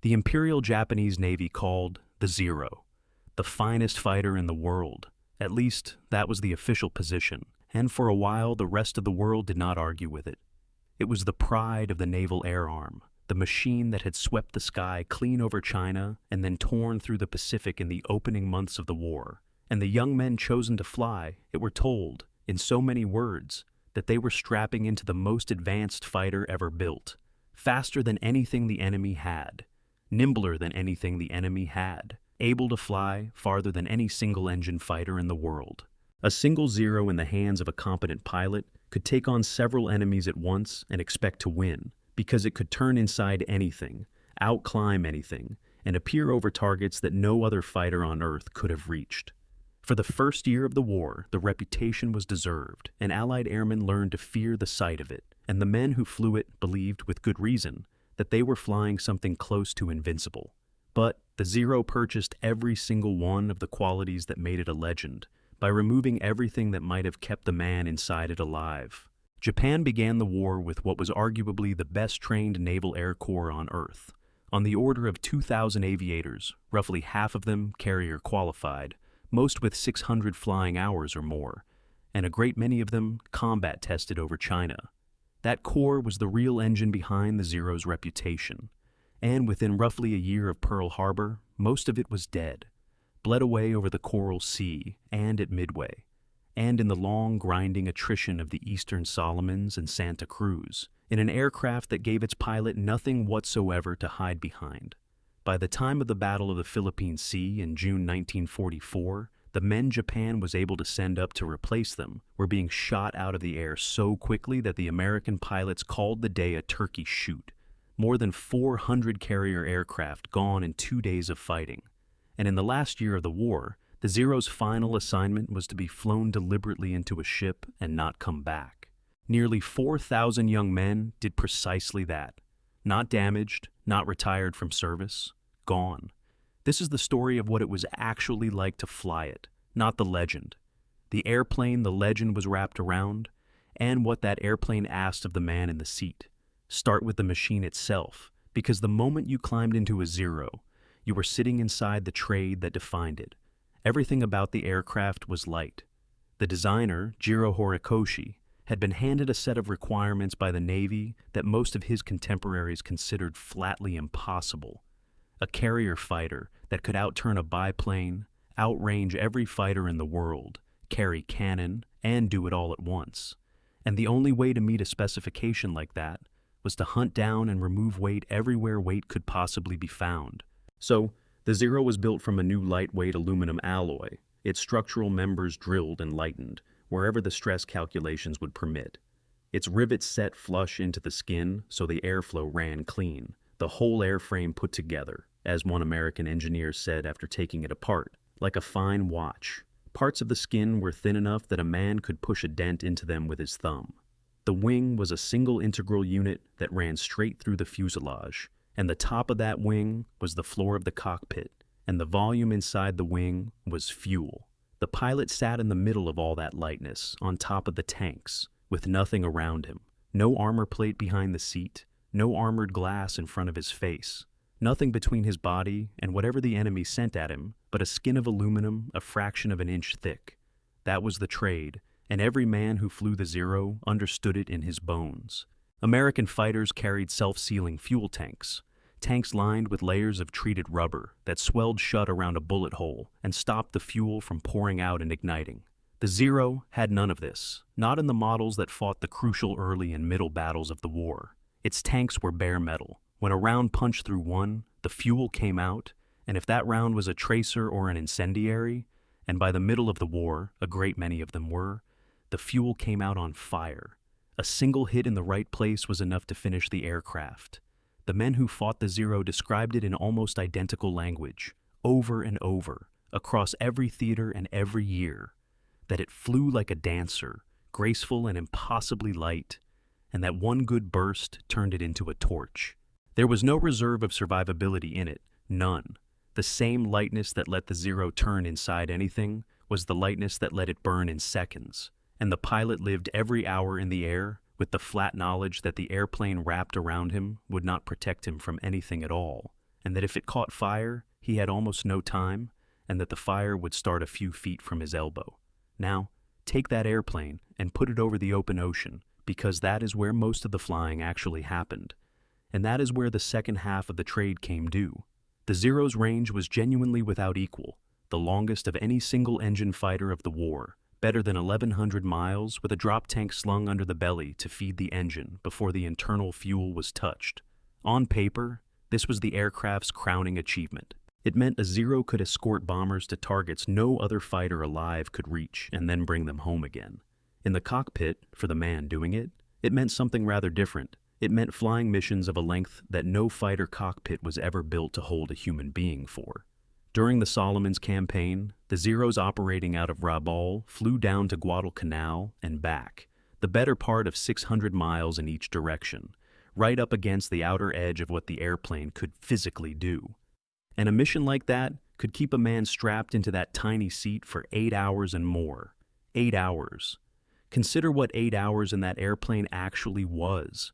The Imperial Japanese Navy called the Zero the finest fighter in the world. At least, that was the official position, and for a while the rest of the world did not argue with it. It was the pride of the naval air arm, the machine that had swept the sky clean over China and then torn through the Pacific in the opening months of the war. And the young men chosen to fly, it were told, in so many words, that they were strapping into the most advanced fighter ever built, faster than anything the enemy had, nimbler than anything the enemy had, able to fly farther than any single-engine fighter in the world. A single Zero in the hands of a competent pilot could take on several enemies at once and expect to win, because it could turn inside anything, outclimb anything, and appear over targets that no other fighter on Earth could have reached. For the first year of the war, the reputation was deserved, and Allied airmen learned to fear the sight of it, and the men who flew it believed, with good reason, that they were flying something close to invincible. But the Zero purchased every single one of the qualities that made it a legend, by removing everything that might have kept the man inside it alive. Japan began the war with what was arguably the best-trained naval air corps on Earth, on the order of 2,000 aviators, roughly half of them carrier-qualified, most with 600 flying hours or more, and a great many of them combat-tested over China. That corps was the real engine behind the Zero's reputation, and within roughly a year of Pearl Harbor, most of it was dead, bled away over the Coral Sea and at Midway, and in the long, grinding attrition of the Eastern Solomons and Santa Cruz, in an aircraft that gave its pilot nothing whatsoever to hide behind. By the time of the Battle of the Philippine Sea in June 1944, the men Japan was able to send up to replace them were being shot out of the air so quickly that the American pilots called the day a turkey shoot. More than 400 carrier aircraft gone in 2 days of fighting. And in the last year of the war, the Zero's final assignment was to be flown deliberately into a ship and not come back. Nearly 4,000 young men did precisely that. Not damaged, not retired from service, gone. This is the story of what it was actually like to fly it, not the legend. The airplane the legend was wrapped around, and what that airplane asked of the man in the seat. Start with the machine itself, because the moment you climbed into a Zero, you were sitting inside the trade that defined it. Everything about the aircraft was light. The designer, Jiro Horikoshi, had been handed a set of requirements by the Navy that most of his contemporaries considered flatly impossible. A carrier fighter that could outturn a biplane, outrange every fighter in the world, carry cannon, and do it all at once. And the only way to meet a specification like that was to hunt down and remove weight everywhere weight could possibly be found. So, the Zero was built from a new lightweight aluminum alloy, its structural members drilled and lightened, wherever the stress calculations would permit. Its rivets set flush into the skin so the airflow ran clean, the whole airframe put together, as one American engineer said after taking it apart, like a fine watch. Parts of the skin were thin enough that a man could push a dent into them with his thumb. The wing was a single integral unit that ran straight through the fuselage, and the top of that wing was the floor of the cockpit, and the volume inside the wing was fuel. The pilot sat in the middle of all that lightness, on top of the tanks, with nothing around him. No armor plate behind the seat, no armored glass in front of his face, nothing between his body and whatever the enemy sent at him but a skin of aluminum a fraction of an inch thick. That was the trade, and every man who flew the Zero understood it in his bones. American fighters carried self-sealing fuel tanks, tanks lined with layers of treated rubber that swelled shut around a bullet hole and stopped the fuel from pouring out and igniting. The Zero had none of this, not in the models that fought the crucial early and middle battles of the war. Its tanks were bare metal. When a round punched through one, the fuel came out, and if that round was a tracer or an incendiary, and by the middle of the war, a great many of them were, the fuel came out on fire. A single hit in the right place was enough to finish the aircraft. The men who fought the Zero described it in almost identical language, over and over, across every theater and every year, that it flew like a dancer, graceful and impossibly light, and that one good burst turned it into a torch. There was no reserve of survivability in it, none. The same lightness that let the Zero turn inside anything was the lightness that let it burn in seconds, and the pilot lived every hour in the air with the flat knowledge that the airplane wrapped around him would not protect him from anything at all, and that if it caught fire, he had almost no time, and that the fire would start a few feet from his elbow. Now, take that airplane and put it over the open ocean, because that is where most of the flying actually happened. And that is where the second half of the trade came due. The Zero's range was genuinely without equal, the longest of any single-engine fighter of the war, better than 1,100 miles with a drop tank slung under the belly to feed the engine before the internal fuel was touched. On paper, this was the aircraft's crowning achievement. It meant a Zero could escort bombers to targets no other fighter alive could reach and then bring them home again. In the cockpit, for the man doing it, it meant something rather different. It meant flying missions of a length that no fighter cockpit was ever built to hold a human being for. During the Solomons campaign, the Zeros operating out of Rabaul flew down to Guadalcanal and back, the better part of 600 miles in each direction, right up against the outer edge of what the airplane could physically do. And a mission like that could keep a man strapped into that tiny seat for 8 hours and more. 8 hours. Consider what 8 hours in that airplane actually was.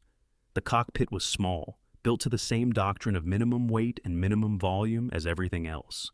The cockpit was small, built to the same doctrine of minimum weight and minimum volume as everything else.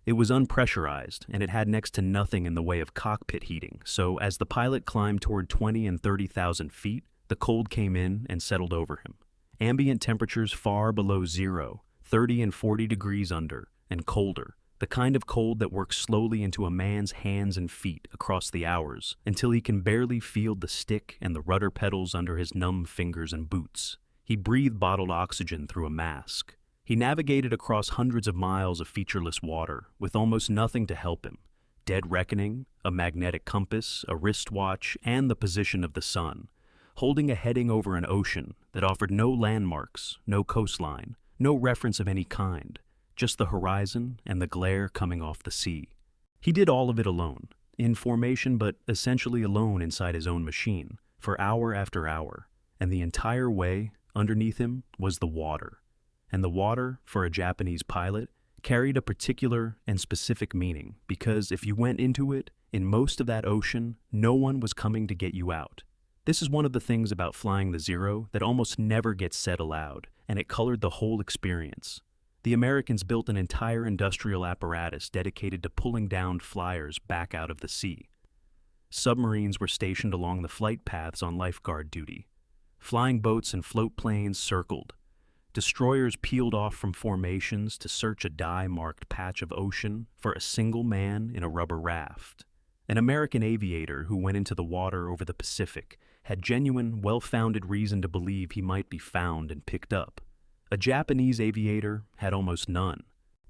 It was unpressurized, and it had next to nothing in the way of cockpit heating, so as the pilot climbed toward 20 and 30,000 feet, the cold came in and settled over him. Ambient temperatures far below zero, 30 and 40 degrees under, and colder, the kind of cold that works slowly into a man's hands and feet across the hours until he can barely feel the stick and the rudder pedals under his numb fingers and boots. He breathed bottled oxygen through a mask. He navigated across hundreds of miles of featureless water with almost nothing to help him. Dead reckoning, a magnetic compass, a wristwatch, and the position of the sun, holding a heading over an ocean that offered no landmarks, no coastline, no reference of any kind, just the horizon and the glare coming off the sea. He did all of it alone, in formation but essentially alone inside his own machine, for hour after hour, and the entire way, underneath him, was the water. And the water, for a Japanese pilot, carried a particular and specific meaning, because if you went into it, in most of that ocean, no one was coming to get you out. This is one of the things about flying the Zero that almost never gets said aloud, and it colored the whole experience. The Americans built an entire industrial apparatus dedicated to pulling down flyers back out of the sea. Submarines were stationed along the flight paths on lifeguard duty. Flying boats and float planes circled. Destroyers peeled off from formations to search a dye-marked patch of ocean for a single man in a rubber raft. An American aviator who went into the water over the Pacific had genuine, well-founded reason to believe he might be found and picked up. A Japanese aviator had almost none.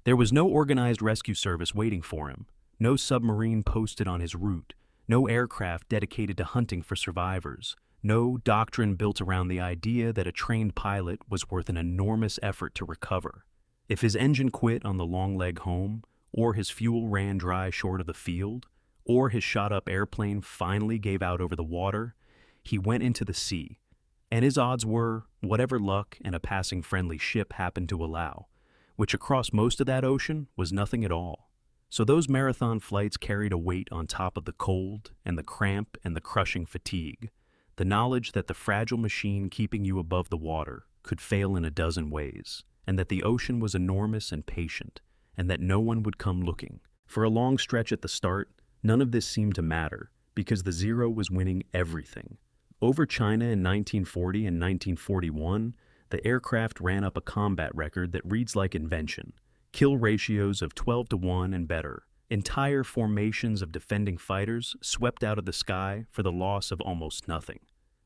There was no organized rescue service waiting for him, no submarine posted on his route, no aircraft dedicated to hunting for survivors, no doctrine built around the idea that a trained pilot was worth an enormous effort to recover. If his engine quit on the long leg home, or his fuel ran dry short of the field, or his shot-up airplane finally gave out over the water, he went into the sea, and his odds were whatever luck and a passing friendly ship happened to allow, which across most of that ocean was nothing at all. So those marathon flights carried a weight on top of the cold and the cramp and the crushing fatigue, the knowledge that the fragile machine keeping you above the water could fail in a dozen ways, and that the ocean was enormous and patient, and that no one would come looking. For a long stretch at the start, none of this seemed to matter, because the Zero was winning everything. Over China in 1940 and 1941, the aircraft ran up a combat record that reads like invention. Kill ratios of 12-to-1 and better. Entire formations of defending fighters swept out of the sky for the loss of almost nothing.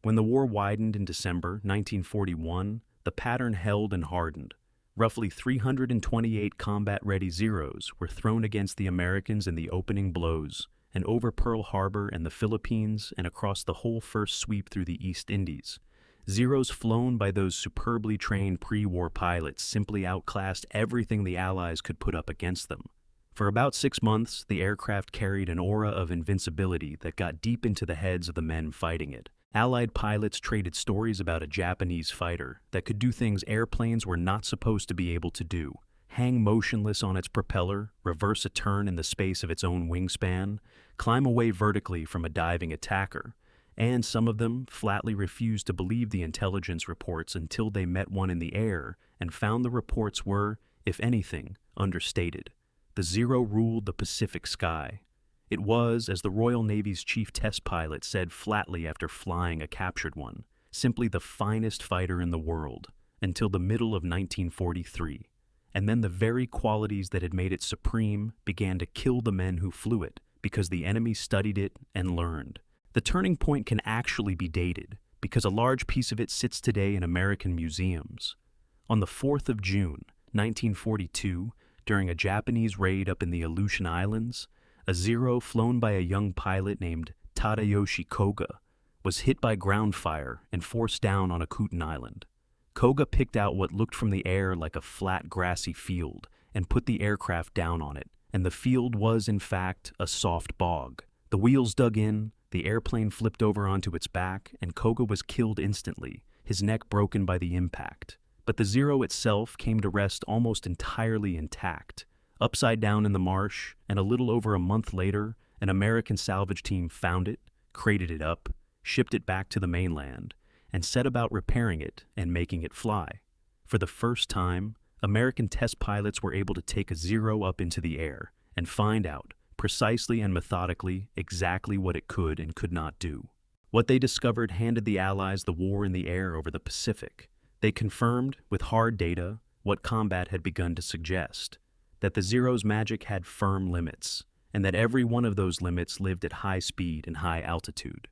When the war widened in December 1941, the pattern held and hardened. Roughly 328 combat-ready Zeros were thrown against the Americans in the opening blows, and over Pearl Harbor and the Philippines and across the whole first sweep through the East Indies. Zeros flown by those superbly trained pre-war pilots simply outclassed everything the Allies could put up against them. For about 6 months, the aircraft carried an aura of invincibility that got deep into the heads of the men fighting it. Allied pilots traded stories about a Japanese fighter that could do things airplanes were not supposed to be able to do: hang motionless on its propeller, reverse a turn in the space of its own wingspan, climb away vertically from a diving attacker, and some of them flatly refused to believe the intelligence reports until they met one in the air and found the reports were, if anything, understated. The Zero ruled the Pacific sky. It was, as the Royal Navy's chief test pilot said flatly after flying a captured one, simply the finest fighter in the world, until the middle of 1943. And then the very qualities that had made it supreme began to kill the men who flew it, because the enemy studied it and learned. The turning point can actually be dated, because a large piece of it sits today in American museums. On the 4th of June, 1942, during a Japanese raid up in the Aleutian Islands, a Zero flown by a young pilot named Tadayoshi Koga was hit by ground fire and forced down on Akutan Island. Koga picked out what looked from the air like a flat grassy field and put the aircraft down on it, and the field was, in fact, a soft bog. The wheels dug in, the airplane flipped over onto its back, and Koga was killed instantly, his neck broken by the impact. But the Zero itself came to rest almost entirely intact, upside down in the marsh, and a little over a month later, an American salvage team found it, crated it up, shipped it back to the mainland, and set about repairing it and making it fly. For the first time, American test pilots were able to take a Zero up into the air and find out, precisely and methodically, exactly what it could and could not do. What they discovered handed the Allies the war in the air over the Pacific. They confirmed, with hard data, what combat had begun to suggest, that the Zero's magic had firm limits, and that every one of those limits lived at high speed and high altitude.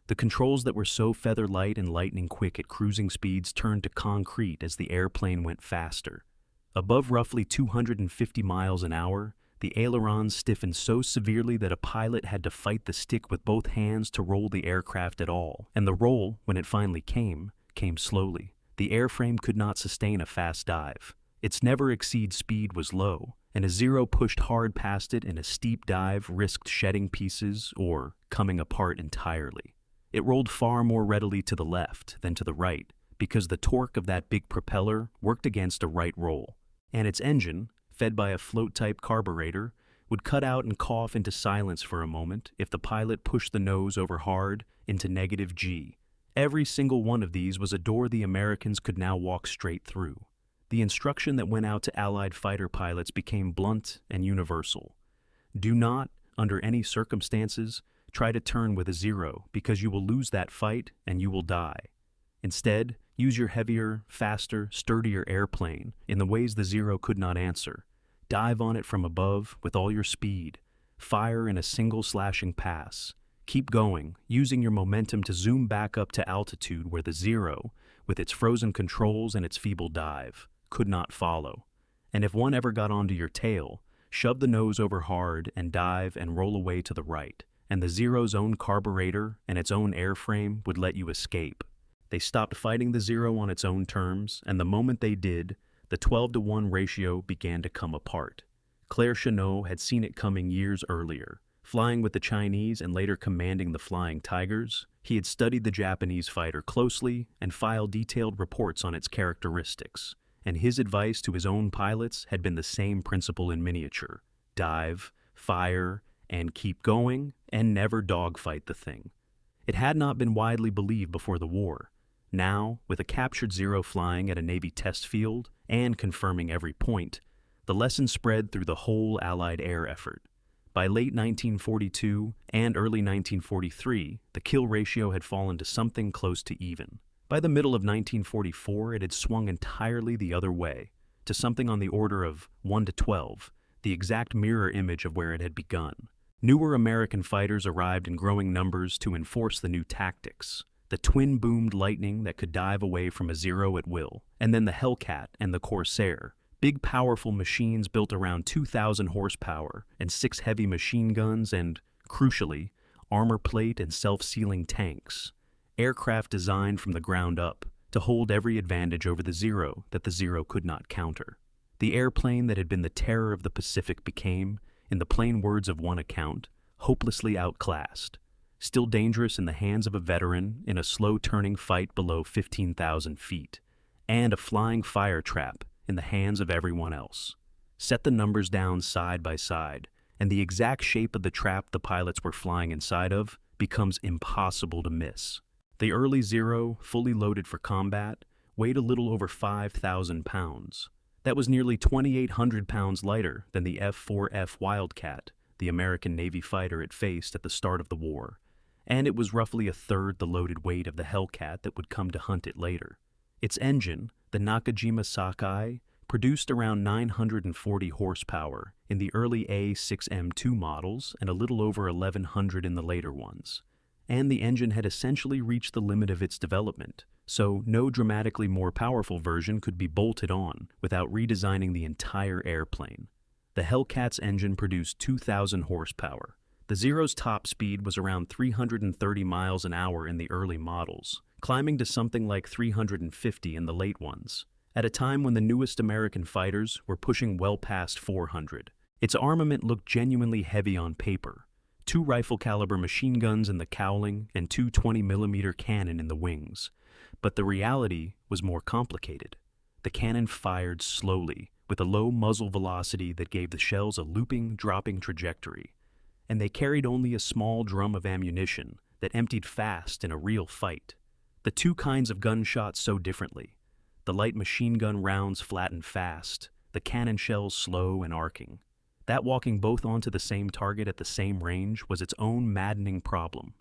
The controls that were so feather-light and lightning-quick at cruising speeds turned to concrete as the airplane went faster. Above roughly 250 miles an hour, the ailerons stiffened so severely that a pilot had to fight the stick with both hands to roll the aircraft at all, and the roll, when it finally came slowly. The airframe could not sustain a fast dive. Its never-exceed speed was low, and a Zero pushed hard past it in a steep dive risked shedding pieces or coming apart entirely. It rolled far more readily to the left than to the right because the torque of that big propeller worked against a right roll, and its engine, fed by a float-type carburetor, would cut out and cough into silence for a moment if the pilot pushed the nose over hard into negative G. Every single one of these was a door the Americans could now walk straight through. The instruction that went out to Allied fighter pilots became blunt and universal. Do not, under any circumstances, try to turn with a Zero because you will lose that fight and you will die. Instead, use your heavier, faster, sturdier airplane in the ways the Zero could not answer. Dive on it from above with all your speed. Fire in a single slashing pass. Keep going, using your momentum to zoom back up to altitude where the Zero, with its frozen controls and its feeble dive, could not follow. And if one ever got onto your tail, shove the nose over hard and dive and roll away to the right, and the Zero's own carburetor and its own airframe would let you escape. They stopped fighting the Zero on its own terms, and the moment they did, the 12-to-1 ratio began to come apart. Claire Chennault had seen it coming years earlier. Flying with the Chinese and later commanding the Flying Tigers, he had studied the Japanese fighter closely and filed detailed reports on its characteristics, and his advice to his own pilots had been the same principle in miniature: dive, fire, and keep going, and never dogfight the thing. It had not been widely believed before the war. Now, with a captured Zero flying at a Navy test field and confirming every point, the lesson spread through the whole Allied air effort. By late 1942 and early 1943, the kill ratio had fallen to something close to even. By the middle of 1944, it had swung entirely the other way, to something on the order of 1 to 12, the exact mirror image of where it had begun. Newer American fighters arrived in growing numbers to enforce the new tactics. The twin-boomed Lightning that could dive away from a Zero at will, and then the Hellcat and the Corsair, big powerful machines built around 2,000 horsepower and 6 heavy machine guns and, crucially, armor plate and self-sealing tanks. Aircraft designed from the ground up to hold every advantage over the Zero that the Zero could not counter. The airplane that had been the terror of the Pacific became, in the plain words of one account, hopelessly outclassed. Still dangerous in the hands of a veteran in a slow-turning fight below 15,000 feet, and a flying fire trap in the hands of everyone else. Set the numbers down side by side, and the exact shape of the trap the pilots were flying inside of becomes impossible to miss. The early Zero, fully loaded for combat, weighed a little over 5,000 pounds. That was nearly 2,800 pounds lighter than the F-4F Wildcat, the American Navy fighter it faced at the start of the war, and it was roughly a third the loaded weight of the Hellcat that would come to hunt it later. Its engine, the Saburo Sakai, produced around 940 horsepower in the early A6M2 models and a little over 1,100 in the later ones. And the engine had essentially reached the limit of its development, so no dramatically more powerful version could be bolted on without redesigning the entire airplane. The Hellcat's engine produced 2,000 horsepower. The Zero's top speed was around 330 miles an hour in the early models, climbing to something like 350 in the late ones, at a time when the newest American fighters were pushing well past 400. Its armament looked genuinely heavy on paper. 2 rifle-caliber machine guns in the cowling and 2 20mm cannon in the wings. But the reality was more complicated. The cannon fired slowly, with a low muzzle velocity that gave the shells a looping, dropping trajectory. And they carried only a small drum of ammunition that emptied fast in a real fight. The 2 kinds of gun shot so differently. The light machine gun rounds flattened fast, the cannon shells slow and arcing. That walking both onto the same target at the same range was its own maddening problem.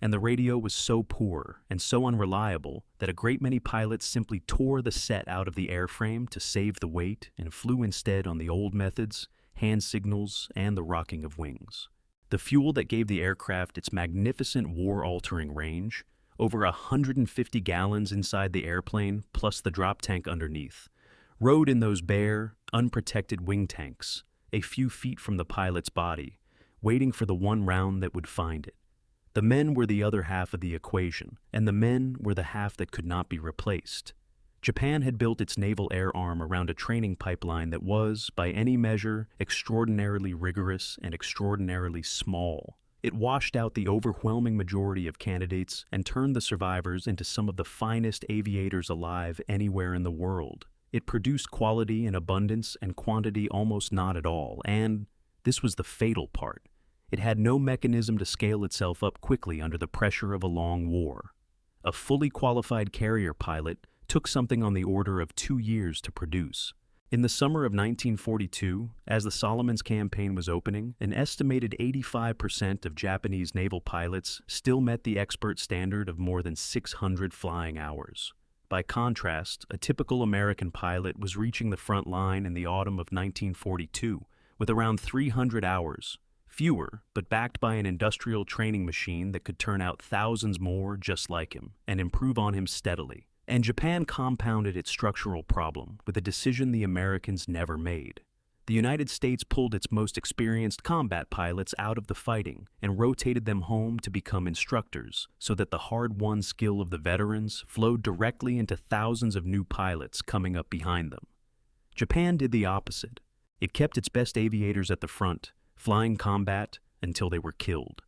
And the radio was so poor and so unreliable that a great many pilots simply tore the set out of the airframe to save the weight and flew instead on the old methods, hand signals, and the rocking of wings. The fuel that gave the aircraft its magnificent war-altering range, over 150 gallons inside the airplane plus the drop tank underneath, rode in those bare, unprotected wing tanks, a few feet from the pilot's body, waiting for the one round that would find it. The men were the other half of the equation, and the men were the half that could not be replaced. Japan had built its naval air arm around a training pipeline that was, by any measure, extraordinarily rigorous and extraordinarily small. It washed out the overwhelming majority of candidates and turned the survivors into some of the finest aviators alive anywhere in the world. It produced quality in abundance and quantity almost not at all, and this was the fatal part. It had no mechanism to scale itself up quickly under the pressure of a long war. A fully qualified carrier pilot took something on the order of 2 years to produce. In the summer of 1942, as the Solomons campaign was opening, an estimated 85% of Japanese naval pilots still met the expert standard of more than 600 flying hours. By contrast, a typical American pilot was reaching the front line in the autumn of 1942 with around 300 hours, fewer, but backed by an industrial training machine that could turn out thousands more just like him and improve on him steadily. And Japan compounded its structural problem with a decision the Americans never made. The United States pulled its most experienced combat pilots out of the fighting and rotated them home to become instructors so that the hard-won skill of the veterans flowed directly into thousands of new pilots coming up behind them. Japan did the opposite. It kept its best aviators at the front, flying combat until they were killed.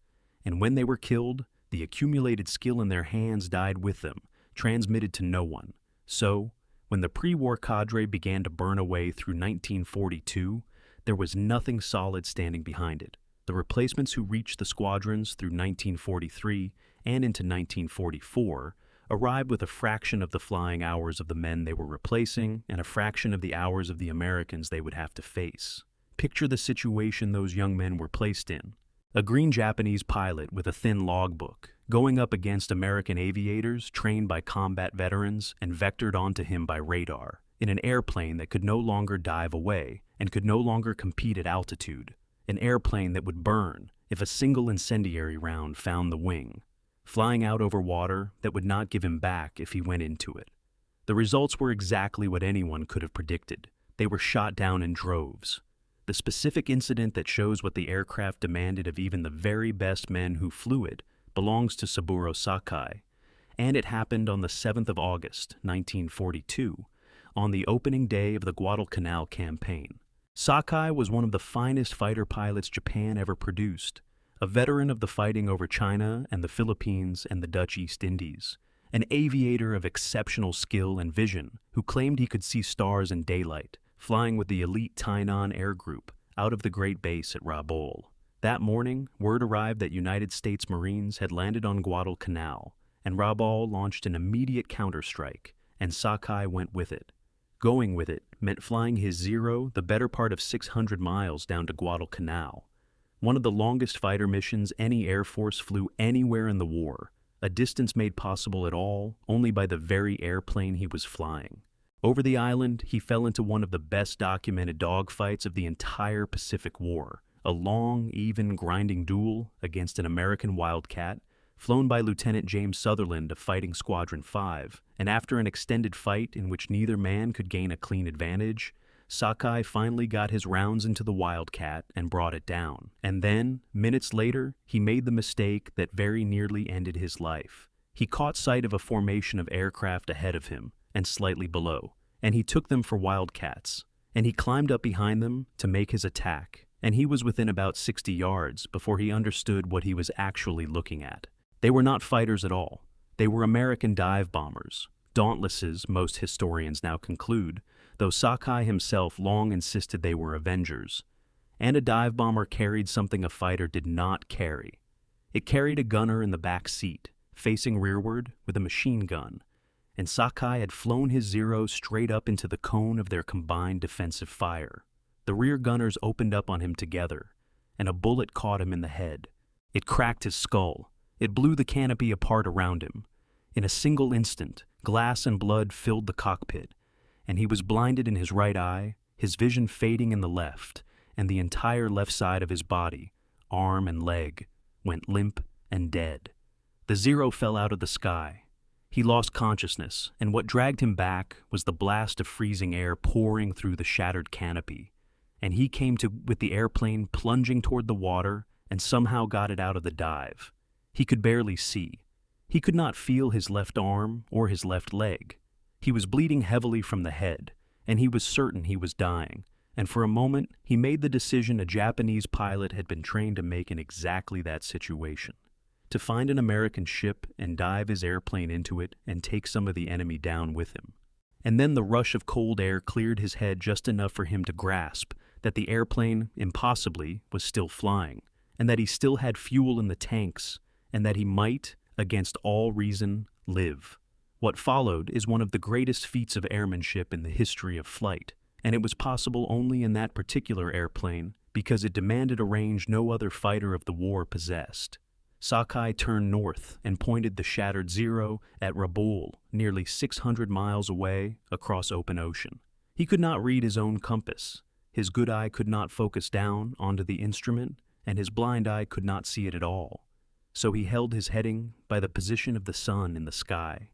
And when they were killed, the accumulated skill in their hands died with them, transmitted to no one. So, when the pre-war cadre began to burn away through 1942, there was nothing solid standing behind it. The replacements who reached the squadrons through 1943 and into 1944 arrived with a fraction of the flying hours of the men they were replacing and a fraction of the hours of the Americans they would have to face. Picture the situation those young men were placed in. A green Japanese pilot with a thin logbook, going up against American aviators trained by combat veterans and vectored onto him by radar, in an airplane that could no longer dive away and could no longer compete at altitude, an airplane that would burn if a single incendiary round found the wing, flying out over water that would not give him back if he went into it. The results were exactly what anyone could have predicted. They were shot down in droves. The specific incident that shows what the aircraft demanded of even the very best men who flew it belongs to Saburo Sakai, and it happened on the 7th of August, 1942, on the opening day of the Guadalcanal campaign. Sakai was one of the finest fighter pilots Japan ever produced, a veteran of the fighting over China and the Philippines and the Dutch East Indies, an aviator of exceptional skill and vision who claimed he could see stars in daylight, flying with the elite Tainan Air Group out of the Great Base at Rabaul. That morning, word arrived that United States Marines had landed on Guadalcanal, and Rabaul launched an immediate counterstrike, and Sakai went with it. Going with it meant flying his Zero the better part of 600 miles down to Guadalcanal, one of the longest fighter missions any Air Force flew anywhere in the war, a distance made possible at all only by the very airplane he was flying. Over the island, he fell into one of the best documented dogfights of the entire Pacific War, a long, even, grinding duel against an American Wildcat, flown by Lieutenant James Sutherland of Fighting Squadron 5, and after an extended fight in which neither man could gain a clean advantage, Sakai finally got his rounds into the Wildcat and brought it down. And then, minutes later, he made the mistake that very nearly ended his life. He caught sight of a formation of aircraft ahead of him and slightly below, and he took them for Wildcats, and he climbed up behind them to make his attack, and he was within about 60 yards before he understood what he was actually looking at. They were not fighters at all. They were American dive bombers, dauntlesses, most historians now conclude, though Sakai himself long insisted they were Avengers. And a dive bomber carried something a fighter did not carry. It carried a gunner in the back seat, facing rearward with a machine gun, and Sakai had flown his Zero straight up into the cone of their combined defensive fire. The rear gunners opened up on him together, and a bullet caught him in the head. It cracked his skull. It blew the canopy apart around him. In a single instant, glass and blood filled the cockpit, and he was blinded in his right eye, his vision fading in the left, and the entire left side of his body, arm and leg, went limp and dead. The Zero fell out of the sky. He lost consciousness, and what dragged him back was the blast of freezing air pouring through the shattered canopy, and he came to with the airplane plunging toward the water and somehow got it out of the dive. He could barely see. He could not feel his left arm or his left leg. He was bleeding heavily from the head, and he was certain he was dying, and for a moment he made the decision a Japanese pilot had been trained to make in exactly that situation: to find an American ship and dive his airplane into it and take some of the enemy down with him. And then the rush of cold air cleared his head just enough for him to grasp that the airplane, impossibly, was still flying, and that he still had fuel in the tanks, and that he might, against all reason, live. What followed is one of the greatest feats of airmanship in the history of flight, and it was possible only in that particular airplane because it demanded a range no other fighter of the war possessed. Sakai turned north and pointed the shattered Zero at Rabaul, nearly 600 miles away across open ocean. He could not read his own compass. His good eye could not focus down onto the instrument, and his blind eye could not see it at all. So he held his heading by the position of the sun in the sky.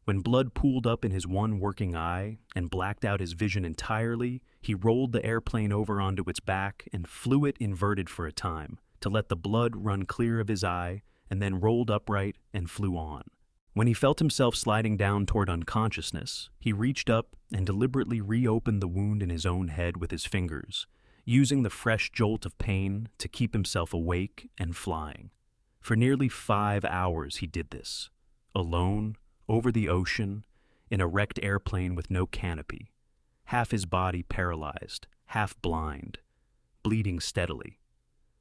When blood pooled up in his one working eye and blacked out his vision entirely, he rolled the airplane over onto its back and flew it inverted for a time to let the blood run clear of his eye, and then rolled upright and flew on. When he felt himself sliding down toward unconsciousness, he reached up and deliberately reopened the wound in his own head with his fingers, using the fresh jolt of pain to keep himself awake and flying. For nearly 5 hours he did this, alone, over the ocean, in a wrecked airplane with no canopy, half his body paralyzed, half blind, bleeding steadily.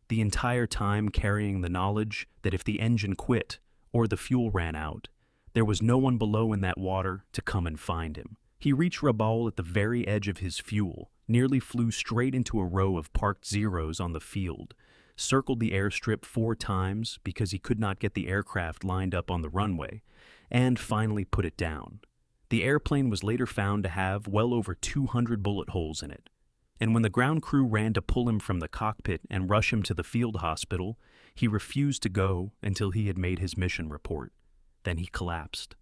The entire time carrying the knowledge that if the engine quit or the fuel ran out, there was no one below in that water to come and find him. He reached Rabaul at the very edge of his fuel, nearly flew straight into a row of parked Zeros on the field, circled the airstrip 4 times because he could not get the aircraft lined up on the runway, and finally put it down. The airplane was later found to have well over 200 bullet holes in it, and when the ground crew ran to pull him from the cockpit and rush him to the field hospital, he refused to go until he had made his mission report. Then he collapsed.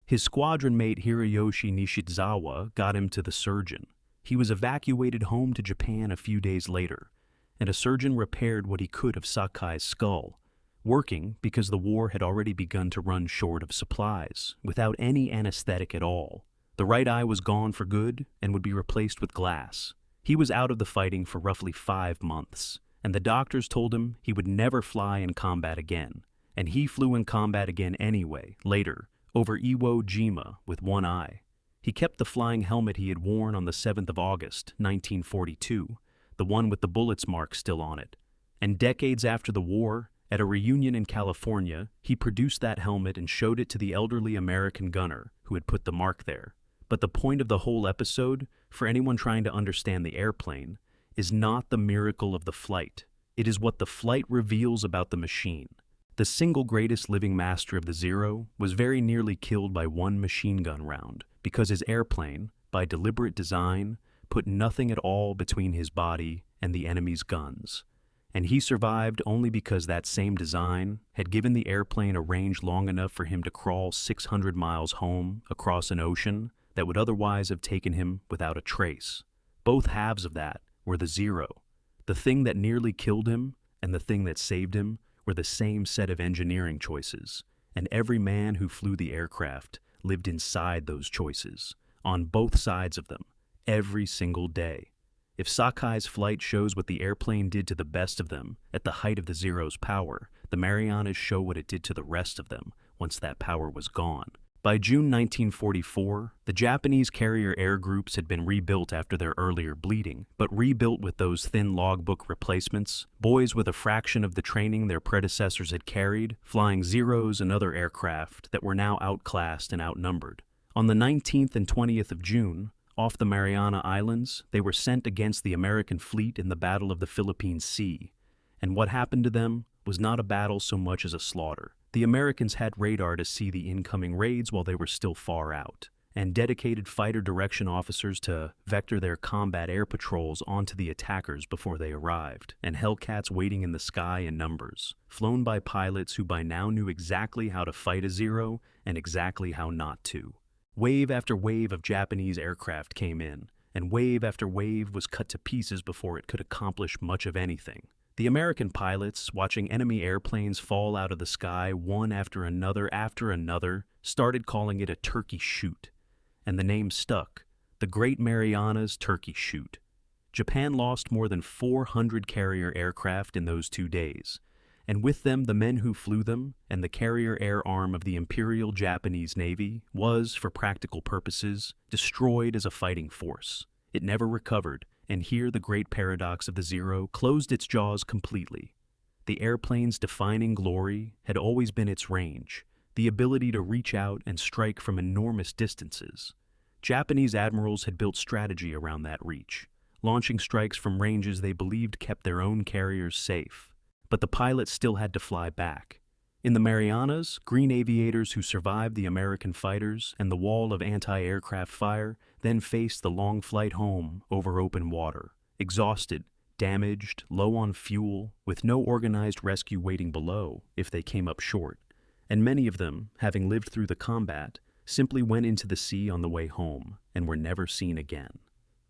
His squadron mate Hiroyoshi Nishizawa got him to the surgeon. He was evacuated home to Japan a few days later, and a surgeon repaired what he could of Sakai's skull, working because the war had already begun to run short of supplies, without any anesthetic at all. The right eye was gone for good and would be replaced with glass. He was out of the fighting for roughly 5 months, and the doctors told him he would never fly in combat again, and he flew in combat again anyway, later, over Iwo Jima with one eye. He kept the flying helmet he had worn on the 7th of August, 1942, the one with the bullets mark still on it, and decades after the war, at a reunion in California, he produced that helmet and showed it to the elderly American gunner who had put the mark there. But the point of the whole episode, for anyone trying to understand the airplane, is not the miracle of the flight. It is what the flight reveals about the machine. The single greatest living master of the Zero was very nearly killed by one machine gun round because his airplane, by deliberate design, put nothing at all between his body and the enemy's guns. And he survived only because that same design had given the airplane a range long enough for him to crawl 600 miles home across an ocean that would otherwise have taken him without a trace. Both halves of that were the Zero. The thing that nearly killed him and the thing that saved him were the same set of engineering choices, and every man who flew the aircraft lived inside those choices, on both sides of them, every single day. If Sakai's flight shows what the airplane did to the best of them at the height of the Zero's power, the Marianas show what it did to the rest of them once that power was gone. By June 1944, the Japanese carrier air groups had been rebuilt after their earlier bleeding, but rebuilt with those thin logbook replacements, boys with a fraction of the training their predecessors had carried, flying Zeros and other aircraft that were now outclassed and outnumbered. On the 19th and 20th of June, off the Mariana Islands, they were sent against the American fleet in the Battle of the Philippine Sea, and what happened to them was not a battle so much as a slaughter. The Americans had radar to see the incoming raids while they were still far out, and dedicated fighter direction officers to vector their combat air patrols onto the attackers before they arrived, and Hellcats waiting in the sky in numbers, flown by pilots who by now knew exactly how to fight a Zero and exactly how not to. Wave after wave of Japanese aircraft came in, and wave after wave was cut to pieces before it could accomplish much of anything. The American pilots, watching enemy airplanes fall out of the sky one after another, started calling it a turkey shoot, and the name stuck, the Great Marianas Turkey Shoot. Japan lost more than 400 carrier aircraft in those 2 days, and with them the men who flew them, and the carrier air arm of the Imperial Japanese Navy was, for practical purposes, destroyed as a fighting force. It never recovered, and here the great paradox of the Zero closed its jaws completely. The airplane's defining glory had always been its range, the ability to reach out and strike from enormous distances. Japanese admirals had built strategy around that reach, launching strikes from ranges they believed kept their own carriers safe. But the pilots still had to fly back. In the Marianas, green aviators who survived the American fighters and the wall of anti-aircraft fire then faced the long flight home over open water, exhausted, damaged, low on fuel, with no organized rescue waiting below if they came up short, and many of them, having lived through the combat, simply went into the sea on the way home and were never seen again.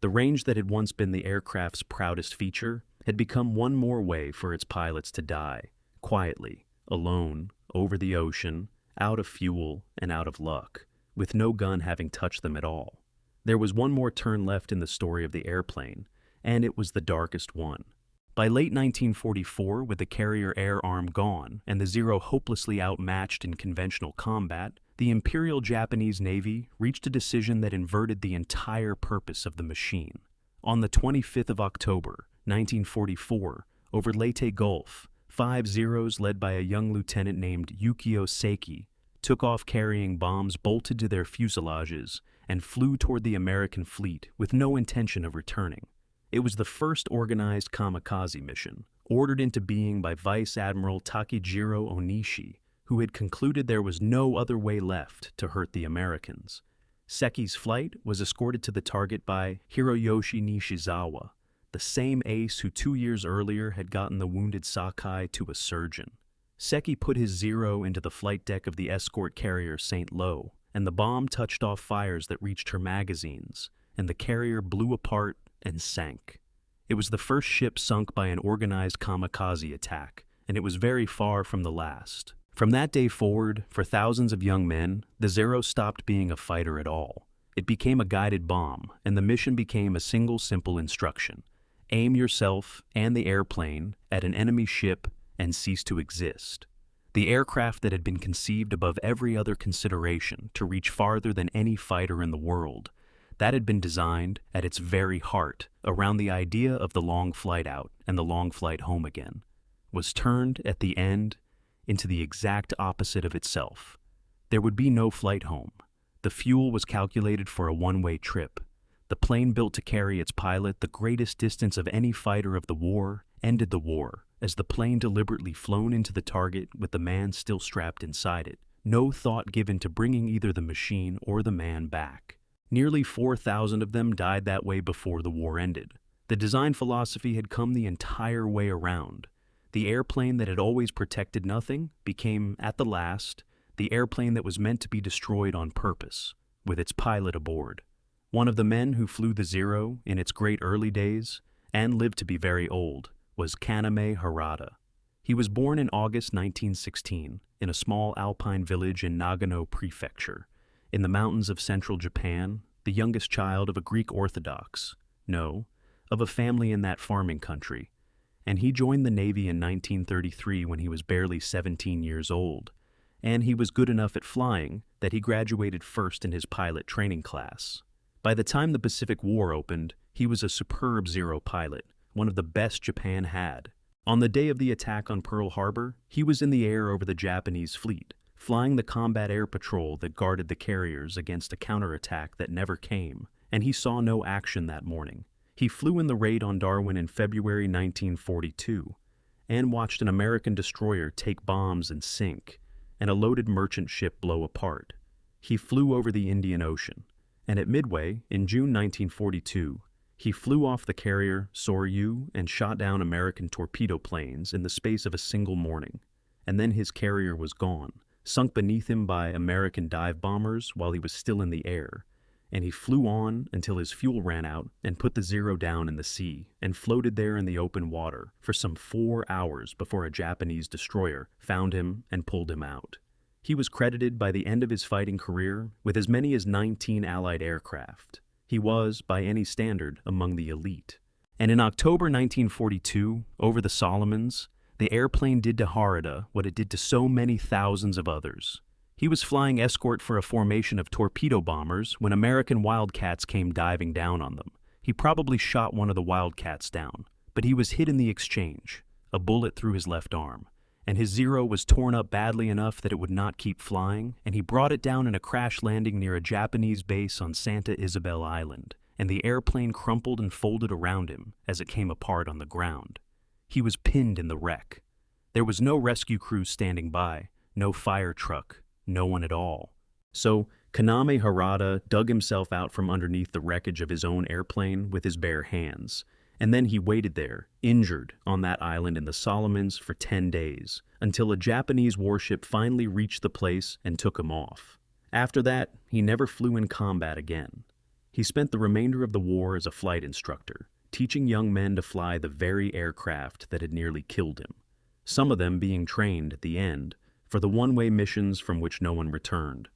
The range that had once been the aircraft's proudest feature had become one more way for its pilots to die, quietly, alone, over the ocean, out of fuel and out of luck, with no gun having touched them at all. There was one more turn left in the story of the airplane, and it was the darkest one. By late 1944, with the carrier air arm gone and the Zero hopelessly outmatched in conventional combat, the Imperial Japanese Navy reached a decision that inverted the entire purpose of the machine. On the 25th of October, 1944, over Leyte Gulf, 5 Zeros led by a young lieutenant named Yukio Seki took off carrying bombs bolted to their fuselages and flew toward the American fleet with no intention of returning. It was the first organized kamikaze mission, ordered into being by Vice Admiral Takejiro Onishi, who had concluded there was no other way left to hurt the Americans. Seki's flight was escorted to the target by Hiroyoshi Nishizawa, the same ace who 2 years earlier had gotten the wounded Sakai to a surgeon. Seki put his Zero into the flight deck of the escort carrier St. Lo, and the bomb touched off fires that reached her magazines, and the carrier blew apart and sank. It was the first ship sunk by an organized kamikaze attack, and it was very far from the last. From that day forward, for thousands of young men, the Zero stopped being a fighter at all. It became a guided bomb, and the mission became a single simple instruction: aim yourself and the airplane at an enemy ship and cease to exist. The aircraft that had been conceived above every other consideration to reach farther than any fighter in the world, that had been designed at its very heart around the idea of the long flight out and the long flight home again, was turned at the end into the exact opposite of itself. There would be no flight home. The fuel was calculated for a one-way trip. The plane built to carry its pilot the greatest distance of any fighter of the war ended the war, as the plane deliberately flown into the target with the man still strapped inside it. No thought given to bringing either the machine or the man back. Nearly 4,000 of them died that way before the war ended. The design philosophy had come the entire way around. The airplane that had always protected nothing became, at the last, the airplane that was meant to be destroyed on purpose, with its pilot aboard. One of the men who flew the Zero in its great early days, and lived to be very old, was Kaname Harada. He was born in August 1916 in a small alpine village in Nagano Prefecture, in the mountains of central Japan, the youngest child of a Greek Orthodox, of a family in that farming country, and he joined the Navy in 1933 when he was barely 17 years old, and he was good enough at flying that he graduated first in his pilot training class. By the time the Pacific War opened, he was a superb Zero pilot, one of the best Japan had. On the day of the attack on Pearl Harbor, he was in the air over the Japanese fleet, flying the combat air patrol that guarded the carriers against a counterattack that never came, and he saw no action that morning. He flew in the raid on Darwin in February 1942 and watched an American destroyer take bombs and sink, and a loaded merchant ship blow apart. He flew over the Indian Ocean, and at Midway, in June 1942, he flew off the carrier Soryu and shot down American torpedo planes in the space of a single morning, and then his carrier was gone, sunk beneath him by American dive bombers while he was still in the air, and he flew on until his fuel ran out and put the Zero down in the sea and floated there in the open water for some 4 hours before a Japanese destroyer found him and pulled him out. He was credited by the end of his fighting career with as many as 19 Allied aircraft. He was, by any standard, among the elite. And in October 1942, over the Solomons, the airplane did to Harada what it did to so many thousands of others. He was flying escort for a formation of torpedo bombers when American Wildcats came diving down on them. He probably shot one of the Wildcats down, but he was hit in the exchange, a bullet through his left arm, and his Zero was torn up badly enough that it would not keep flying, and he brought it down in a crash landing near a Japanese base on Santa Isabel Island, and the airplane crumpled and folded around him as it came apart on the ground. He was pinned in the wreck. There was no rescue crew standing by, no fire truck, no one at all. So Kaname Harada dug himself out from underneath the wreckage of his own airplane with his bare hands, and then he waited there, injured, on that island in the Solomons for 10 days, until a Japanese warship finally reached the place and took him off. After that, he never flew in combat again. He spent the remainder of the war as a flight instructor, teaching young men to fly the very aircraft that had nearly killed him, some of them being trained at the end for the one-way missions from which no one returned.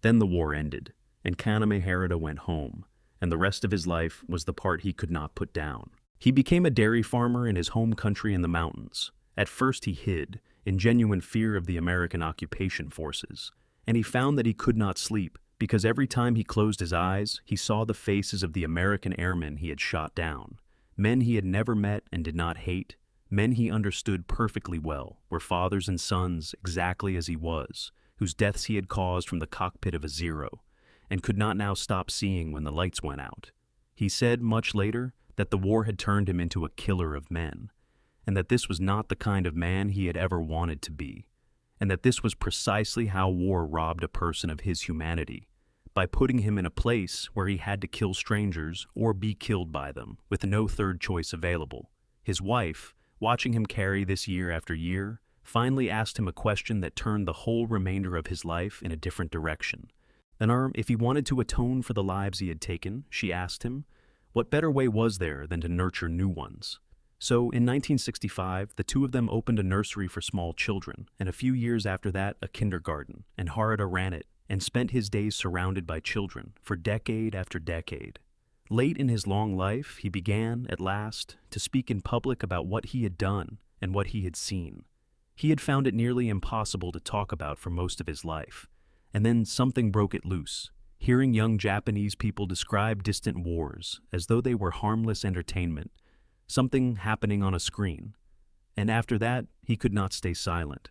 Then the war ended, and Kaname Harada went home, and the rest of his life was the part he could not put down. He became a dairy farmer in his home country in the mountains. At first he hid, in genuine fear of the American occupation forces, and he found that he could not sleep, because every time he closed his eyes, he saw the faces of the American airmen he had shot down, men he had never met and did not hate, men he understood perfectly well, were fathers and sons exactly as he was, whose deaths he had caused from the cockpit of a Zero, and could not now stop seeing when the lights went out. He said, much later, that the war had turned him into a killer of men, and that this was not the kind of man he had ever wanted to be, and that this was precisely how war robbed a person of his humanity, by putting him in a place where he had to kill strangers or be killed by them, with no third choice available. His wife, watching him carry this year after year, finally asked him a question that turned the whole remainder of his life in a different direction. If he wanted to atone for the lives he had taken, she asked him, what better way was there than to nurture new ones? So, in 1965, the two of them opened a nursery for small children, and a few years after that, a kindergarten, and Harada ran it, and spent his days surrounded by children, for decade after decade. Late in his long life, he began, at last, to speak in public about what he had done and what he had seen. He had found it nearly impossible to talk about for most of his life, and then something broke it loose, hearing young Japanese people describe distant wars as though they were harmless entertainment, something happening on a screen. And after that, he could not stay silent.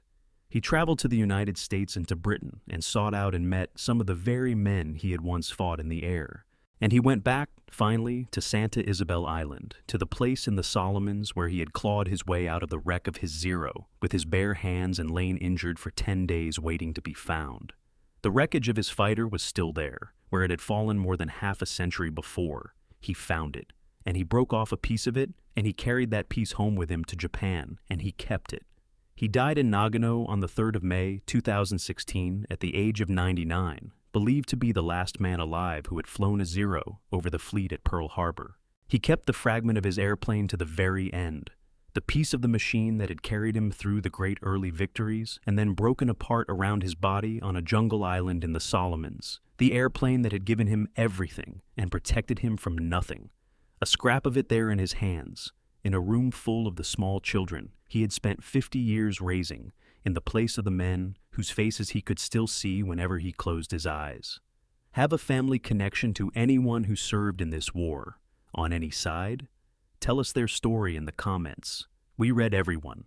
He traveled to the United States and to Britain and sought out and met some of the very men he had once fought in the air. And he went back, finally, to Santa Isabel Island, to the place in the Solomons where he had clawed his way out of the wreck of his Zero, with his bare hands and lain injured for 10 days waiting to be found. The wreckage of his fighter was still there, where it had fallen more than half a century before. He found it, and he broke off a piece of it, and he carried that piece home with him to Japan, and he kept it. He died in Nagano on the 3rd of May, 2016, at the age of 99, believed to be the last man alive who had flown a Zero over the fleet at Pearl Harbor. He kept the fragment of his airplane to the very end, the piece of the machine that had carried him through the great early victories and then broken apart around his body on a jungle island in the Solomons, the airplane that had given him everything and protected him from nothing. A scrap of it there in his hands, in a room full of the small children he had spent 50 years raising, in the place of the men whose faces he could still see whenever he closed his eyes. Have a family connection to anyone who served in this war, on any side? Tell us their story in the comments. We read everyone,